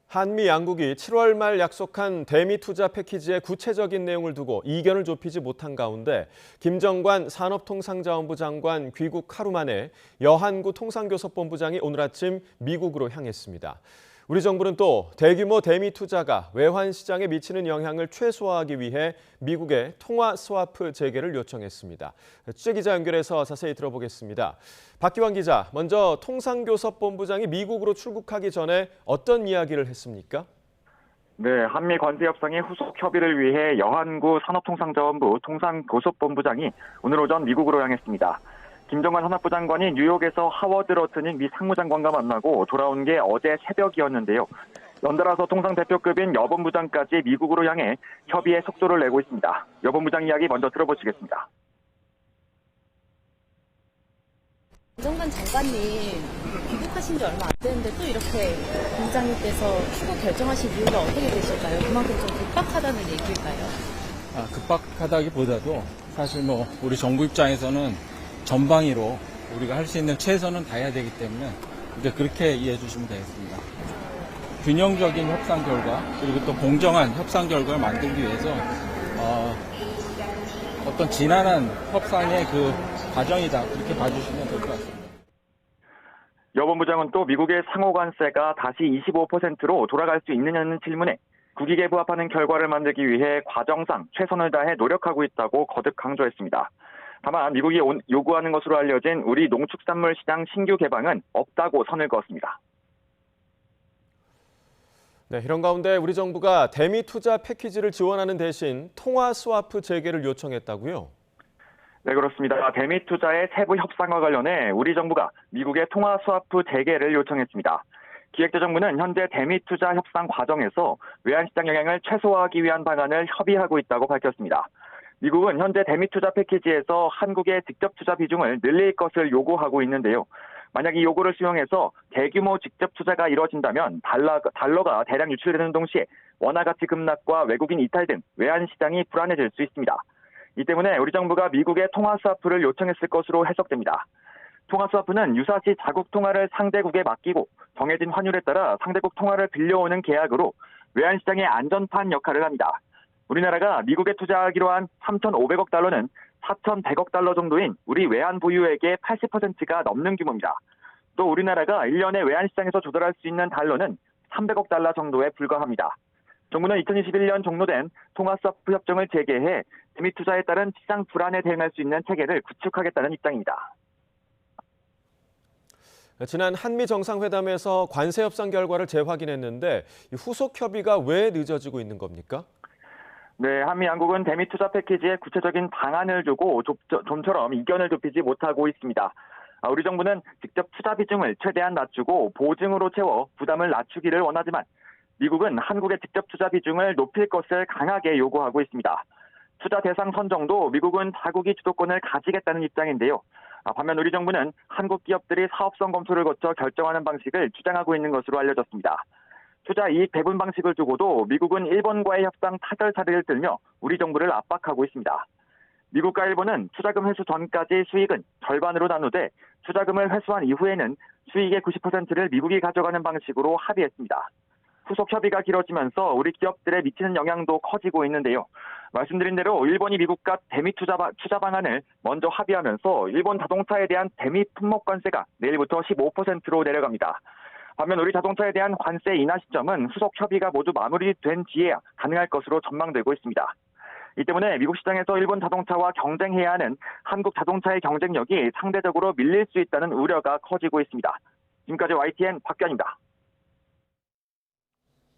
한미 양국이 7월 말 약속한 대미 투자 패키지의 구체적인 내용을 두고 이견을 좁히지 못한 가운데 김정관 산업통상자원부 장관 귀국 하루 만에 여한구 통상교섭본부장이 오늘 아침 미국으로 향했습니다. 우리 정부는 또 대규모 대미 투자가 외환 시장에 미치는 영향을 최소화하기 위해 미국의 통화 스와프 재개를 요청했습니다. 취재기자 연결해서 자세히 들어보겠습니다. 박기환 기자, 먼저 통상교섭본부장이 미국으로 출국하기 전에 어떤 이야기를 했습니까? 네, 한미 관세 협상의 후속 협의를 위해 여한구 산업통상자원부 통상교섭본부장이 오늘 오전 미국으로 향했습니다. 김정관 산업부 장관이 뉴욕에서 하워드 러트닝 미 상무장관과 만나고 돌아온 게 어제 새벽이었는데요. 연달아서 통상 대표급인 여 본부장까지 미국으로 향해 협의에 속도를 내고 있습니다. 여 본부장 이야기 먼저 들어보시겠습니다. 김정관 장관님 귀국하신 지 얼마 안 됐는데 또 이렇게 긴장이 돼서 출국 결정하신 이유가 어떻게 되실까요? 그만큼 좀 급박하다는 얘기일까요? 급박하다기보다도 사실 우리 정부 입장에서는 전방위로 우리가 할 수 있는 최선은 다해야 되기 때문에 그렇게 이해해 주시면 되겠습니다. 균형적인 협상 결과 그리고 또 공정한 협상 결과를 만들기 위해서 어떤 지난한 협상의 그 과정이다 그렇게 봐주시면 될 것 같습니다. 여 본부장은 또 미국의 상호관세가 다시 25%로 돌아갈 수 있느냐는 질문에 국익에 부합하는 결과를 만들기 위해 과정상 최선을 다해 노력하고 있다고 거듭 강조했습니다. 다만 미국이 요구하는 것으로 알려진 우리 농축산물 시장 신규 개방은 없다고 선을 그었습니다. 네, 이런 가운데 우리 정부가 대미 투자 패키지를 지원하는 대신 통화 스와프 재개를 요청했다고요? 네, 그렇습니다. 대미 투자의 세부 협상과 관련해 우리 정부가 미국의 통화 스와프 재개를 요청했습니다. 기획재정부는 현재 대미 투자 협상 과정에서 외환시장 영향을 최소화하기 위한 방안을 협의하고 있다고 밝혔습니다. 미국은 현재 대미 투자 패키지에서 한국의 직접 투자 비중을 늘릴 것을 요구하고 있는데요. 만약 이 요구를 수용해서 대규모 직접 투자가 이뤄진다면 달러가 대량 유출되는 동시에 원화 가치 급락과 외국인 이탈 등 외환 시장이 불안해질 수 있습니다. 이 때문에 우리 정부가 미국의 통화 스와프를 요청했을 것으로 해석됩니다. 통화 스와프는 유사시 자국 통화를 상대국에 맡기고 정해진 환율에 따라 상대국 통화를 빌려오는 계약으로 외환 시장의 안전판 역할을 합니다. 우리나라가 미국에 투자하기로 한 3,500억 달러는 4,100억 달러 정도인 우리 외환 보유액의 80%가 넘는 규모입니다. 또 우리나라가 1년에 외환시장에서 조달할 수 있는 달러는 300억 달러 정도에 불과합니다. 정부는 2021년 종료된 통화스와프 협정을 재개해 대미 투자에 따른 시장 불안에 대응할 수 있는 체계를 구축하겠다는 입장입니다. 지난 한미 정상회담에서 관세 협상 결과를 재확인했는데 후속 협의가 왜 늦어지고 있는 겁니까? 네, 한미 양국은 대미 투자 패키지에 구체적인 방안을 주고 좀처럼 이견을 좁히지 못하고 있습니다. 우리 정부는 직접 투자 비중을 최대한 낮추고 보증으로 채워 부담을 낮추기를 원하지만 미국은 한국의 직접 투자 비중을 높일 것을 강하게 요구하고 있습니다. 투자 대상 선정도 미국은 자국이 주도권을 가지겠다는 입장인데요. 반면 우리 정부는 한국 기업들이 사업성 검토를 거쳐 결정하는 방식을 주장하고 있는 것으로 알려졌습니다. 투자 이익 배분 방식을 두고도 미국은 일본과의 협상 타결사를 들며 우리 정부를 압박하고 있습니다. 미국과 일본은 투자금 회수 전까지 수익은 절반으로 나누되 투자금을 회수한 이후에는 수익의 90%를 미국이 가져가는 방식으로 합의했습니다. 후속 협의가 길어지면서 우리 기업들에 미치는 영향도 커지고 있는데요. 말씀드린 대로 일본이 미국과 대미 투자 방안을 먼저 합의하면서 일본 자동차에 대한 대미 품목 관세가 내일부터 15%로 내려갑니다. 반면 우리 자동차에 대한 관세 인하 시점은 후속 협의가 모두 마무리된 뒤에야 가능할 것으로 전망되고 있습니다. 이 때문에 미국 시장에서 일본 자동차와 경쟁해야 하는 한국 자동차의 경쟁력이 상대적으로 밀릴 수 있다는 우려가 커지고 있습니다. 지금까지 YTN 박규환입니다.